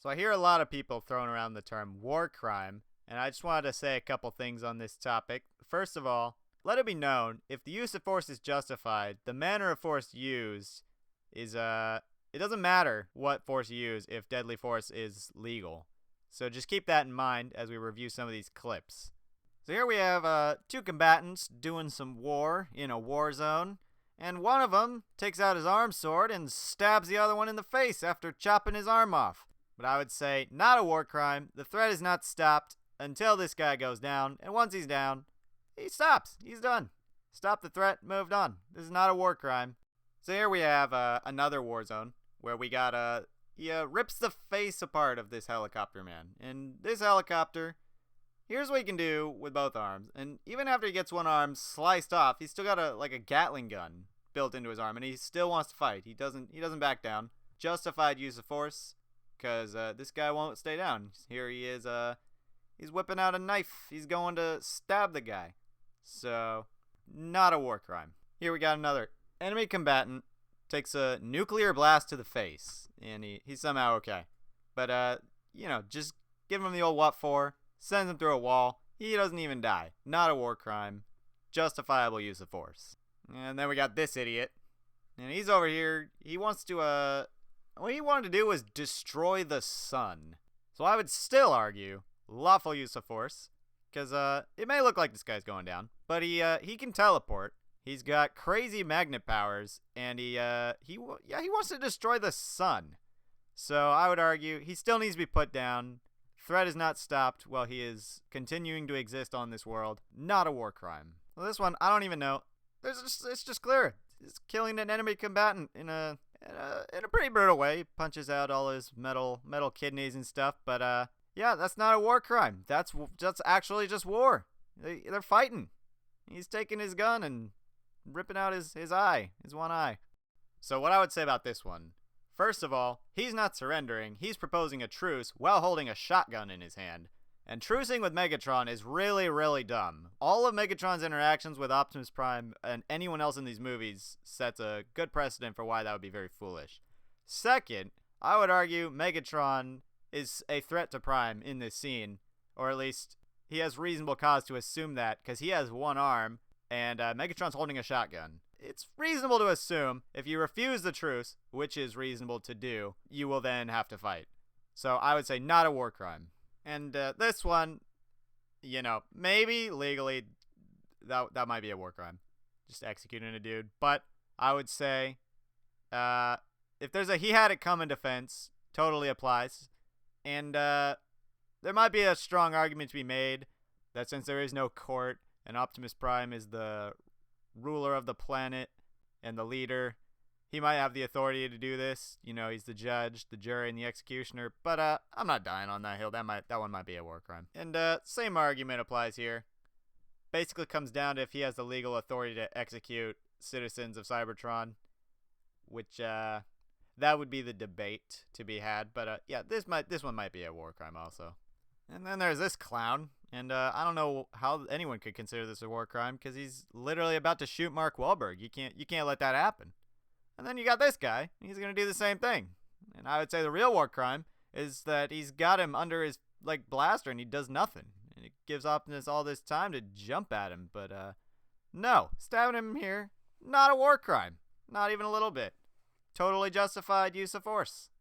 So I hear a lot of people throwing around the term war crime, and I just wanted to say a couple things on this topic. First of all, let it be known, if the use of force is justified, the manner of force used is, it doesn't matter what force you use if deadly force is legal. So just keep that in mind as we review some of these clips. So here we have two combatants doing some war in a war zone, and one of them takes out his arm sword and stabs the other one in the face after chopping his arm off. But I would say, not a war crime. The threat is not stopped until this guy goes down, and once he's down, he stops. He's done. Stop the threat, moved on. This is not a war crime. So here we have another war zone where we got he rips the face apart of this helicopter man. And this helicopter, here's what he can do with both arms. And even after he gets one arm sliced off, he's still got a Gatling gun built into his arm, and he still wants to fight. He doesn't back down. Justified use of force, because this guy won't stay down. Here he is, he's whipping out a knife. He's going to stab the guy. So, not a war crime. Here we got another enemy combatant takes a nuclear blast to the face, and he's somehow okay. But, just give him the old what for, sends him through a wall. He doesn't even die. Not a war crime. Justifiable use of force. And then we got this idiot, and he's over here. He wants to, what he wanted to do was destroy the sun. So I would still argue lawful use of force, because it may look like this guy's going down, but he can teleport. He's got crazy magnet powers, and he wants to destroy the sun. So I would argue he still needs to be put down. Threat is not stopped while he is continuing to exist on this world. Not a war crime. Well, this one I don't even know. It's just clear. He's killing an enemy combatant in a pretty brutal way. He punches out all his metal kidneys and stuff, but yeah, that's not a war crime. That's actually just war. They're fighting. He's taking his gun and ripping out his one eye. So what I would say about this one, first of all, he's not surrendering. He's proposing a truce while holding a shotgun in his hand. And trucing with Megatron is really, really dumb. All of Megatron's interactions with Optimus Prime and anyone else in these movies sets a good precedent for why that would be very foolish. Second, I would argue Megatron is a threat to Prime in this scene, or at least he has reasonable cause to assume that, because he has one arm, and Megatron's holding a shotgun. It's reasonable to assume if you refuse the truce, which is reasonable to do, you will then have to fight. So I would say not a war crime. And this one, maybe legally that might be a war crime, just executing a dude. But I would say if there's a he had it coming defense, totally applies. And there might be a strong argument to be made that since there is no court and Optimus Prime is the ruler of the planet and the leader, he might have the authority to do this. He's the judge, the jury, and the executioner. But I'm not dying on that hill. That one might be a war crime. And same argument applies here. Basically comes down to if he has the legal authority to execute citizens of Cybertron, which that would be the debate to be had. But yeah, this one might be a war crime also. And then there's this clown, and I don't know how anyone could consider this a war crime, because he's literally about to shoot Mark Wahlberg. You can't let that happen. And then you got this guy, and he's gonna do the same thing. And I would say the real war crime is that he's got him under his blaster, and he does nothing. And it gives Optimus all this time to jump at him, but no, stabbing him here, not a war crime, not even a little bit. Totally justified use of force.